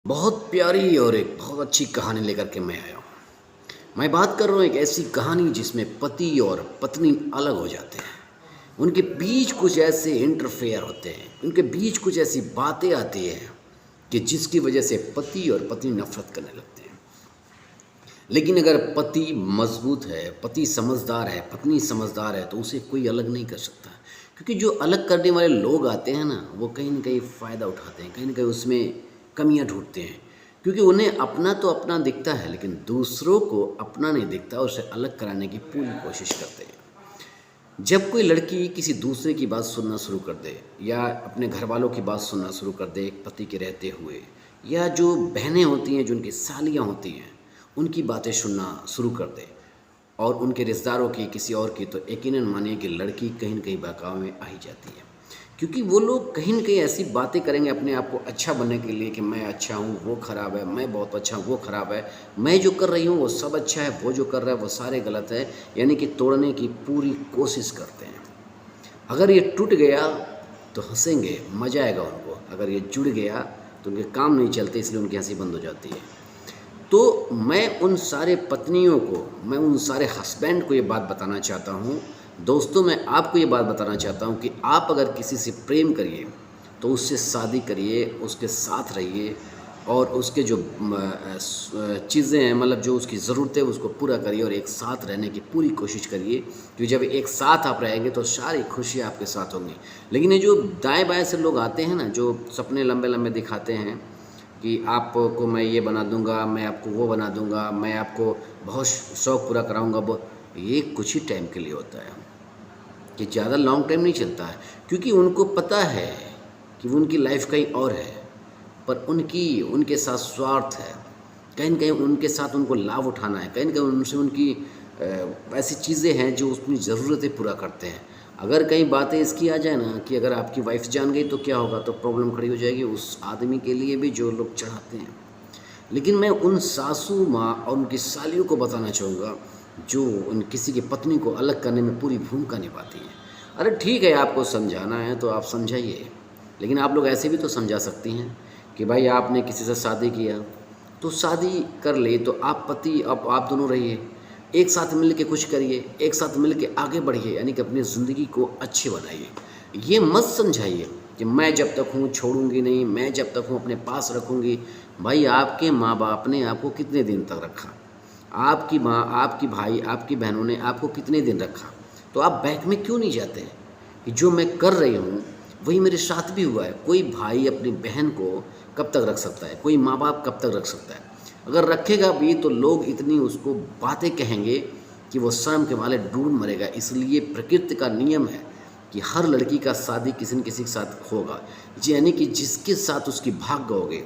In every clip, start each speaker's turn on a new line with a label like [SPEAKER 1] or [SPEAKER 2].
[SPEAKER 1] बहुत प्यारी और एक बहुत अच्छी कहानी लेकर के मैं आया हूँ। मैं बात कर रहा हूँ एक ऐसी कहानी जिसमें पति और पत्नी अलग हो जाते हैं। उनके बीच कुछ ऐसे इंटरफेयर होते हैं, उनके बीच कुछ ऐसी बातें आती हैं कि जिसकी वजह से पति और पत्नी नफरत करने लगते हैं। लेकिन अगर पति मजबूत है, पति समझदार है, पत्नी समझदार है, तो उसे कोई अलग नहीं कर सकता। क्योंकि जो अलग करने वाले लोग आते हैं ना, वो कहीं ना कहीं फ़ायदा उठाते हैं, कहीं ना कहीं उसमें कमियां ढूंढते हैं। क्योंकि उन्हें अपना तो अपना दिखता है, लेकिन दूसरों को अपना नहीं दिखता, उसे अलग कराने की पूरी कोशिश करते हैं। जब कोई लड़की किसी दूसरे की बात सुनना शुरू कर दे, या अपने घर वालों की बात सुनना शुरू कर दे एक पति के रहते हुए, या जो बहनें होती हैं, जो उनकी सालियाँ होती हैं, उनकी बातें सुनना शुरू कर दे, और उनके रिश्तेदारों की किसी और की, तो यकीनन मानिए कि लड़की कहीं न कहीं बहकावे में आ ही जाती है। क्योंकि वो लोग कहीं न कहीं ऐसी बातें करेंगे अपने आप को अच्छा बनने के लिए कि मैं अच्छा हूँ, वो ख़राब है, मैं बहुत अच्छा हूँ, वो ख़राब है, मैं जो कर रही हूँ वो सब अच्छा है, वो जो कर रहा है वो सारे गलत है। यानी कि तोड़ने की पूरी कोशिश करते हैं। अगर ये टूट गया तो हँसेंगे, मज़ा आएगा उनको। अगर ये जुड़ गया तो उनके काम नहीं चलते, इसलिए उनकी हँसी बंद हो जाती है। तो मैं उन सारे पत्नियों को, मैं उन सारे हस्बैंड को ये बात बताना चाहता हूँ। दोस्तों, मैं आपको ये बात बताना चाहता हूँ कि आप अगर किसी से प्रेम करिए तो उससे शादी करिए, उसके साथ रहिए, और उसके जो चीज़ें हैं, मतलब जो उसकी ज़रूरतें हैं, उसको पूरा करिए, और एक साथ रहने की पूरी कोशिश करिए। क्योंकि जब एक साथ आप रहेंगे तो सारी खुशियाँ आपके साथ होंगी। लेकिन ये जो दाएँ बाएँ से लोग आते हैं ना, जो सपने लंबे लंबे दिखाते हैं कि आपको मैं ये बना दूंगा, मैं आपको वो बना दूंगा, मैं आपको बहुत शौक़ पूरा कराऊंगा, वो ये कुछ ही टाइम के लिए होता है, कि ज़्यादा लॉन्ग टाइम नहीं चलता है। क्योंकि उनको पता है कि वो उनकी लाइफ कहीं और है, पर उनके साथ स्वार्थ है। कहीं न कहीं उनके साथ उनको लाभ उठाना है, कहीं न कहीं उनसे उनकी ऐसी चीज़ें हैं जो अपनी ज़रूरतें पूरा करते हैं। अगर कहीं बातें इसकी आ जाए ना कि अगर आपकी वाइफ़ जान गई तो क्या होगा, तो प्रॉब्लम खड़ी हो जाएगी उस आदमी के लिए भी जो लोग चढ़ाते हैं। लेकिन मैं उन सासू माँ और उनकी सालियों को बताना चाहूँगा जो उन किसी की पत्नी को अलग करने में पूरी भूमिका निभाती हैं। अरे ठीक है, आपको समझाना है तो आप समझाइए, लेकिन आप लोग ऐसे भी तो समझा सकती हैं कि भाई आपने किसी से शादी किया, तो शादी कर ली तो आप पति, अब आप दोनों रहिए, एक साथ मिल के कुछ करिए, एक साथ मिल के आगे बढ़िए, यानी कि अपनी ज़िंदगी को अच्छी बनाइए। ये मत समझाइए कि मैं जब तक हूँ छोड़ूंगी नहीं, मैं जब तक हूँ अपने पास रखूँगी। भाई आपके माँ बाप ने आपको कितने दिन तक रखा? आपकी माँ, आपकी भाई, आपकी बहनों ने आपको कितने दिन रखा? तो आप बैक में क्यों नहीं जाते हैं कि जो मैं कर रही हूँ वही मेरे साथ भी हुआ है। कोई भाई अपनी बहन को कब तक रख सकता है? कोई माँ बाप कब तक रख सकता है? अगर रखेगा भी तो लोग इतनी उसको बातें कहेंगे कि वो शर्म के मारे डूब मरेगा। इसलिए प्रकृति का नियम है कि हर लड़की का शादी किसी न किसी के साथ होगा, यानी कि जिसके साथ उसकी भाग्य होगे,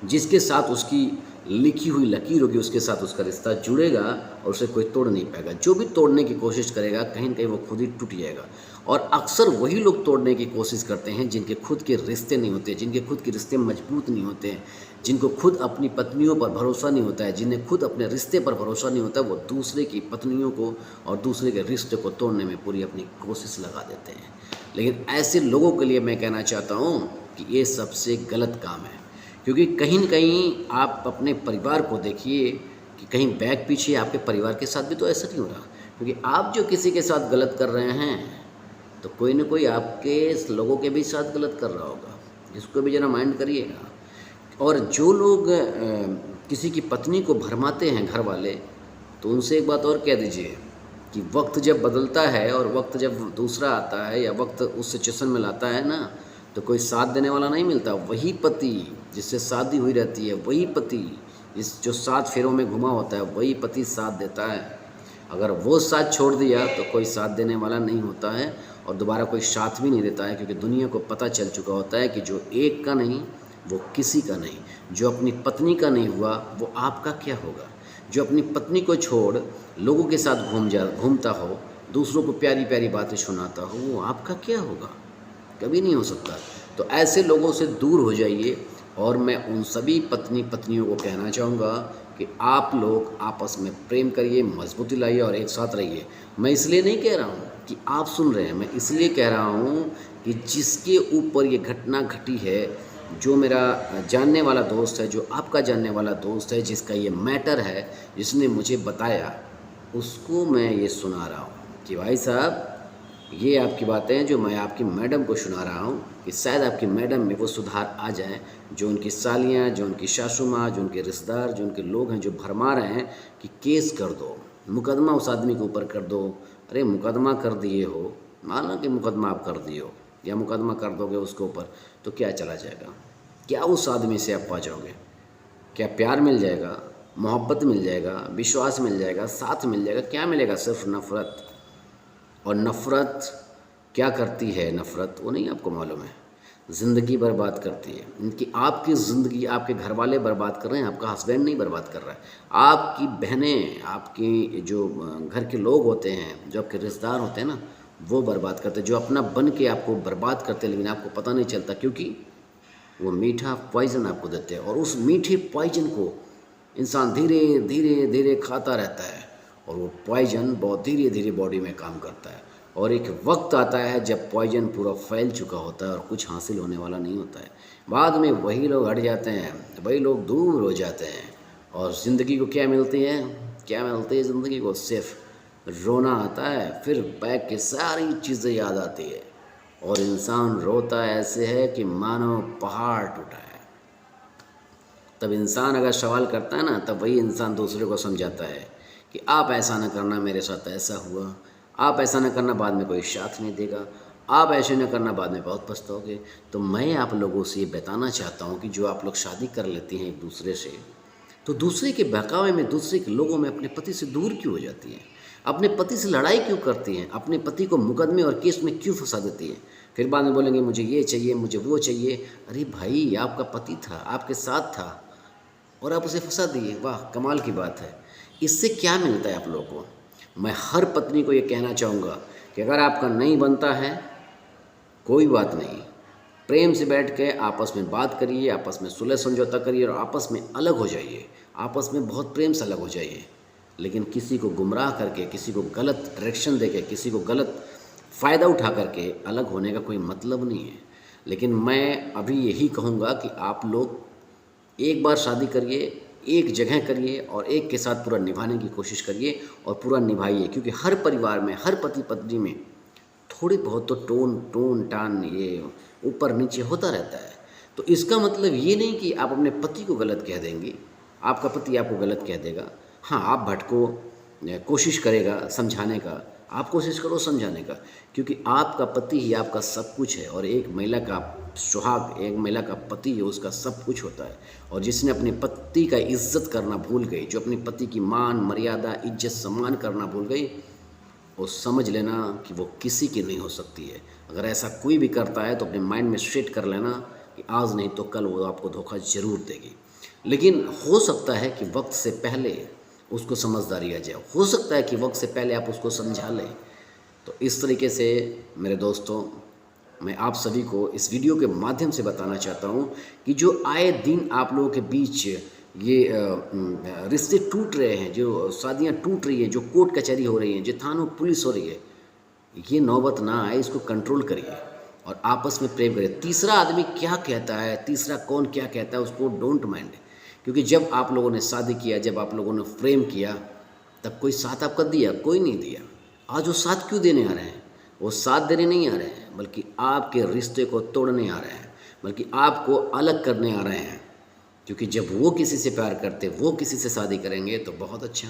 [SPEAKER 1] जिसके साथ उसकी लिखी हुई लकीर होगी, उसके साथ उसका रिश्ता जुड़ेगा, और उसे कोई तोड़ नहीं पाएगा। जो भी तोड़ने की कोशिश करेगा कहीं न कहीं वो खुद ही टूट जाएगा। और अक्सर वही लोग तोड़ने की कोशिश करते हैं जिनके खुद के रिश्ते नहीं होते, जिनके खुद के रिश्ते मजबूत नहीं होते हैं, जिनको खुद अपनी पत्नियों पर भरोसा नहीं होता है, जिन्हें खुद अपने रिश्ते पर भरोसा नहीं होता, वो दूसरे की पत्नियों को और दूसरे के रिश्ते को तोड़ने में पूरी अपनी कोशिश लगा देते हैं। लेकिन ऐसे लोगों के लिए मैं कहना चाहता हूँ कि ये सबसे गलत काम है। क्योंकि कहीं न कहीं आप अपने परिवार को देखिए कि कहीं बैक पीछे आपके परिवार के साथ भी तो ऐसा नहीं हो रहा। क्योंकि आप जो किसी के साथ गलत कर रहे हैं, तो कोई न कोई आपके लोगों के भी साथ गलत कर रहा होगा। इसको भी ज़रा माइंड करिएगा। और जो लोग किसी की पत्नी को भरमाते हैं घर वाले, तो उनसे एक बात और कह दीजिए कि वक्त जब बदलता है और वक्त जब दूसरा आता है, या वक्त उस सिचुएशन में लाता है ना, तो कोई साथ देने वाला नहीं मिलता। वही पति जिससे शादी हुई रहती है, वही पति जो 7 फेरों में घुमा होता है, वही पति साथ देता है। अगर वो साथ छोड़ दिया तो कोई साथ देने वाला नहीं होता है, और दोबारा कोई साथ भी नहीं देता है। क्योंकि दुनिया को पता चल चुका होता है कि जो एक का नहीं वो किसी का नहीं। जो अपनी पत्नी का नहीं हुआ वो आपका क्या होगा? जो अपनी पत्नी को छोड़ लोगों के साथ घूमता हो, दूसरों को प्यारी प्यारी बातें सुनाता हो, वो आपका क्या होगा? कभी नहीं हो सकता। तो ऐसे लोगों से दूर हो जाइए। और मैं उन सभी पत्नियों को कहना चाहूँगा कि आप लोग आपस में प्रेम करिए, मजबूती लाइए और एक साथ रहिए। मैं इसलिए नहीं कह रहा हूँ कि आप सुन रहे हैं, मैं इसलिए कह रहा हूँ कि जिसके ऊपर ये घटना घटी है, जो मेरा जानने वाला दोस्त है, जो आपका जानने वाला दोस्त है, जिसका ये मैटर है, जिसने मुझे बताया, उसको मैं ये सुना रहा हूँ कि भाई साहब, ये आपकी बातें हैं जो मैं आपकी मैडम को सुना रहा हूँ कि शायद आपकी मैडम में वो सुधार आ जाए, जो उनकी सालियाँ, जो उनकी सासू माँ, जो उनके रिश्तेदार, जो उनके लोग हैं, जो भरमा रहे हैं कि केस कर दो, मुकदमा उस आदमी के ऊपर कर दो। अरे मुकदमा कर दिए हो, मान लो कि मुकदमा आप कर दिए हो या मुकदमा कर दोगे उसके ऊपर, तो क्या चला जाएगा? क्या उस आदमी से आप पा जाओगे? क्या प्यार मिल जाएगा, मोहब्बत मिल जाएगा, विश्वास मिल जाएगा, साथ मिल जाएगा? क्या मिलेगा? सिर्फ नफ़रत। और नफ़रत क्या करती है? नफ़रत वो नहीं आपको मालूम है, ज़िंदगी बर्बाद करती है। इनकी आपकी ज़िंदगी आपके घर वाले बर्बाद कर रहे हैं, आपका हस्बैंड नहीं बर्बाद कर रहा है, आपकी बहनें, आपकी जो घर के लोग होते हैं, जो आपके रिश्तेदार होते हैं ना, वो बर्बाद करते हैं, जो अपना बन के आपको बर्बाद करते हैं, लेकिन आपको पता नहीं चलता, क्योंकि वो मीठा पॉइज़न आपको देते हैं। और उस मीठे पॉइज़न को इंसान धीरे धीरे धीरे खाता रहता है, और वो पॉइज़न बहुत धीरे धीरे बॉडी में काम करता है, और एक वक्त आता है जब पॉइज़न पूरा फैल चुका होता है और कुछ हासिल होने वाला नहीं होता है। बाद में वही लोग हट जाते हैं, वही लोग दूर हो जाते हैं, और ज़िंदगी को क्या मिलती है? क्या मिलती है ज़िंदगी को? सिर्फ रोना आता है, फिर बैक की सारी चीज़ें याद आती है, और इंसान रोता ऐसे है कि मानो पहाड़ टूटा है। तब इंसान अगर सवाल करता है ना, तब वही इंसान दूसरे को समझाता है कि आप ऐसा ना करना, मेरे साथ ऐसा हुआ, आप ऐसा ना करना, बाद में कोई साथ नहीं देगा, आप ऐसे ना करना, बाद में बहुत पछताओगे। तो मैं आप लोगों से ये बताना चाहता हूँ कि जो आप लोग शादी कर लेती हैं एक दूसरे से, तो दूसरे के बहकावे में, दूसरे के लोगों में अपने पति से दूर क्यों हो जाती हैं? अपने पति से लड़ाई क्यों करती हैं? अपने पति को मुकदमे और केस में क्यों फंसा देती हैं? फिर बाद में बोलेंगे मुझे ये चाहिए, मुझे वो चाहिए। अरे भाई, आपका पति था, आपके साथ था, और आप उसे फंसा दिए। वाह, कमाल की बात है। इससे क्या मिलता है आप लोगों को? मैं हर पत्नी को ये कहना चाहूँगा कि अगर आपका नहीं बनता है, कोई बात नहीं, प्रेम से बैठ के आपस में बात करिए, आपस में सुलह समझौता करिए, और आपस में अलग हो जाइए, आपस में बहुत प्रेम से अलग हो जाइए। लेकिन किसी को गुमराह करके, किसी को गलत डायरेक्शन देके, किसी को गलत फ़ायदा उठा करके अलग होने का कोई मतलब नहीं है। लेकिन मैं अभी यही कहूँगा कि आप लोग एक बार शादी करिए, एक जगह करिए, और एक के साथ पूरा निभाने की कोशिश करिए, और पूरा निभाइए, क्योंकि हर परिवार में, हर पति पत्नी में थोड़ी बहुत तो टोन टान ये ऊपर नीचे होता रहता है। तो इसका मतलब ये नहीं कि आप अपने पति को गलत कह देंगे, आपका पति आपको गलत कह देगा। हाँ, आप भटको, कोशिश करेगा समझाने का, आप कोशिश करो समझाने का, क्योंकि आपका पति ही आपका सब कुछ है, और एक महिला का सुहाग, एक महिला का पति है, उसका सब कुछ होता है। और जिसने अपने पति का इज्जत करना भूल गई, जो अपने पति की मान मर्यादा इज्जत सम्मान करना भूल गई, वो समझ लेना कि वो किसी की नहीं हो सकती है। अगर ऐसा कोई भी करता है तो अपने माइंड में सेट कर लेना कि आज नहीं तो कल वो आपको धोखा ज़रूर देगी। लेकिन हो सकता है कि वक्त से पहले उसको समझदारी आ जाए, हो सकता है कि वक्त से पहले आप उसको समझा लें। तो इस तरीके से मेरे दोस्तों, मैं आप सभी को इस वीडियो के माध्यम से बताना चाहता हूँ कि जो आए दिन आप लोगों के बीच ये रिश्ते टूट रहे हैं, जो शादियाँ टूट रही हैं, जो कोर्ट कचहरी हो रही हैं, जो थानों पुलिस हो रही है, ये नौबत ना आए, इसको कंट्रोल करिए और आपस में प्रेम करिए। तीसरा आदमी क्या कहता है, तीसरा कौन क्या कहता है, उसको डोंट माइंड, क्योंकि जब आप लोगों ने शादी किया, जब आप लोगों ने प्रेम किया, तब कोई साथ आपका दिया? कोई नहीं दिया। आज वो साथ क्यों देने आ रहे हैं? वो साथ देने नहीं आ रहे हैं, बल्कि आपके रिश्ते को तोड़ने आ रहे हैं, बल्कि आपको अलग करने आ रहे हैं। क्योंकि जब वो किसी से प्यार करते, वो किसी से शादी करेंगे तो बहुत अच्छा।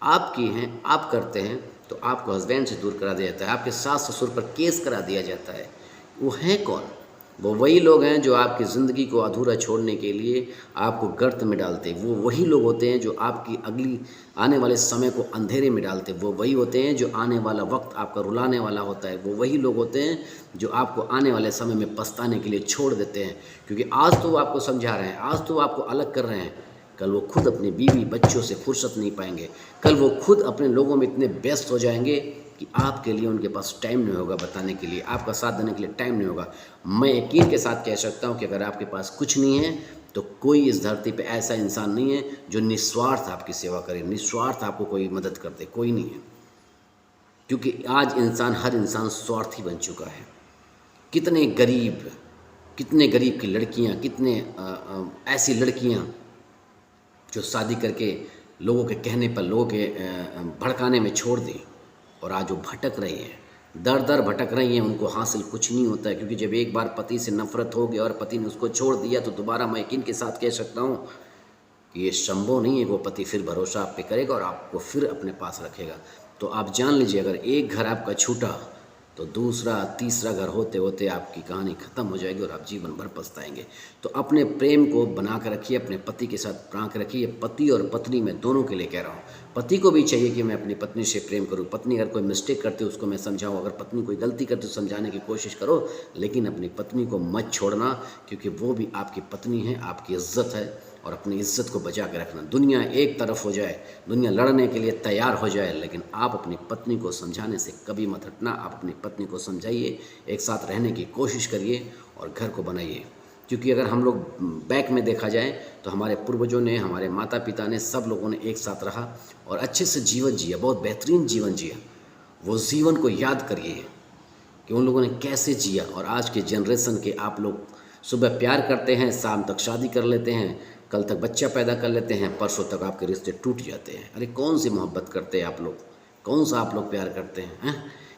[SPEAKER 1] आपकी हैं, आप करते हैं, तो आपको हस्बैंड से दूर करा दिया जाता है, आपके सास ससुर पर केस करा दिया जाता है। वो हैं कौन? वो वही लोग हैं जो आपकी ज़िंदगी को अधूरा छोड़ने के लिए आपको गर्त में डालते हैं। वो वही लोग होते हैं जो आपकी अगली आने वाले समय को अंधेरे में डालते हैं। वो वही होते हैं जो आने वाला वक्त आपका रुलाने वाला होता है। वो वही लोग होते हैं जो आपको आने वाले समय में पछताने के लिए छोड़ देते हैं। क्योंकि आज तो वो आपको समझा रहे हैं, आज तो वो आपको अलग कर रहे हैं, कल वो खुद अपनी बीवी बच्चों से फुर्सत नहीं पाएंगे। कल वो खुद अपने लोगों में इतने व्यस्त हो जाएंगे कि आपके लिए उनके पास टाइम नहीं होगा बताने के लिए, आपका साथ देने के लिए टाइम नहीं होगा। मैं यकीन के साथ कह सकता हूँ कि अगर आपके पास कुछ नहीं है तो कोई इस धरती पे ऐसा इंसान नहीं है जो निस्वार्थ आपकी सेवा करे, निस्वार्थ आपको कोई मदद कर दे, कोई नहीं है। क्योंकि आज इंसान, हर इंसान स्वार्थी बन चुका है। कितने गरीब, कितने गरीब की लड़कियां, कितने ऐसी लड़कियां जो शादी करके लोगों के कहने पर, लोगों के भड़काने में छोड़ दी, और आज वो भटक रही हैं, दर दर भटक रही हैं, उनको हासिल कुछ नहीं होता है। क्योंकि जब एक बार पति से नफरत हो गई और पति ने उसको छोड़ दिया, तो दोबारा मैं यकीन के साथ कह सकता हूँ कि ये संभव नहीं है कि वो पति फिर भरोसा आप पे करेगा और आपको फिर अपने पास रखेगा। तो आप जान लीजिए, अगर एक घर आपका छूटा तो दूसरा तीसरा घर होते होते आपकी कहानी ख़त्म हो जाएगी और आप जीवन भर पछताएंगे। तो अपने प्रेम को बना कर रखिए, अपने पति के साथ बना कर रखिए। पति और पत्नी में दोनों के लिए कह रहा हूँ। पति को भी चाहिए कि मैं अपनी पत्नी से प्रेम करूँ, पत्नी अगर कोई मिस्टेक करती है उसको मैं समझाऊँ, अगर पत्नी कोई गलती करती है समझाने की कोशिश करो, लेकिन अपनी पत्नी को मत छोड़ना, क्योंकि वो भी आपकी पत्नी है, आपकी इज्जत है, और अपनी इज्जत को बचा के रखना। दुनिया एक तरफ हो जाए, दुनिया लड़ने के लिए तैयार हो जाए, लेकिन आप अपनी पत्नी को समझाने से कभी मत हटना। आप अपनी पत्नी को समझाइए, एक साथ रहने की कोशिश करिए और घर को बनाइए। क्योंकि अगर हम लोग बैक में देखा जाए तो हमारे पूर्वजों ने, हमारे माता पिता ने, सब लोगों ने एक साथ रहा और अच्छे से जीवन जिया, बहुत बेहतरीन जीवन जिया। वो जीवन को याद करिए कि उन लोगों ने कैसे जिया। और आज के जनरेशन के आप लोग सुबह प्यार करते हैं, शाम तक शादी कर लेते हैं, कल तक बच्चा पैदा कर लेते हैं, परसों तक आपके रिश्ते टूट जाते हैं। अरे कौन सी मोहब्बत करते हैं आप लोग, कौन सा आप लोग प्यार करते हैं,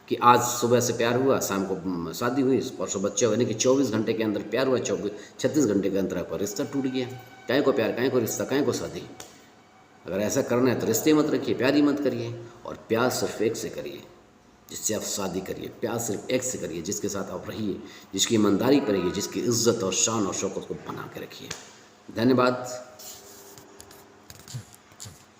[SPEAKER 1] कि आज सुबह से प्यार हुआ, शाम को शादी हुई, परसों बच्चा हुआ, यानी कि 24 घंटे के अंदर प्यार हुआ, 36 घंटे के अंदर आपका रिश्ता टूट गया। काहे को प्यार, काहे को रिश्ता, काहे को शादी। अगर ऐसा करना है तो रिश्ते मत रखिए, प्यार ही मत करिए। और प्यार सिर्फ एक से करिए जिससे आप शादी करिए, प्यार सिर्फ एक से करिए जिसके साथ आप रहिए, जिसकी ईमानदारी पर रहिए, जिसकी इज्जत और शान और शौकत को बना के रखिए। धन्यवाद।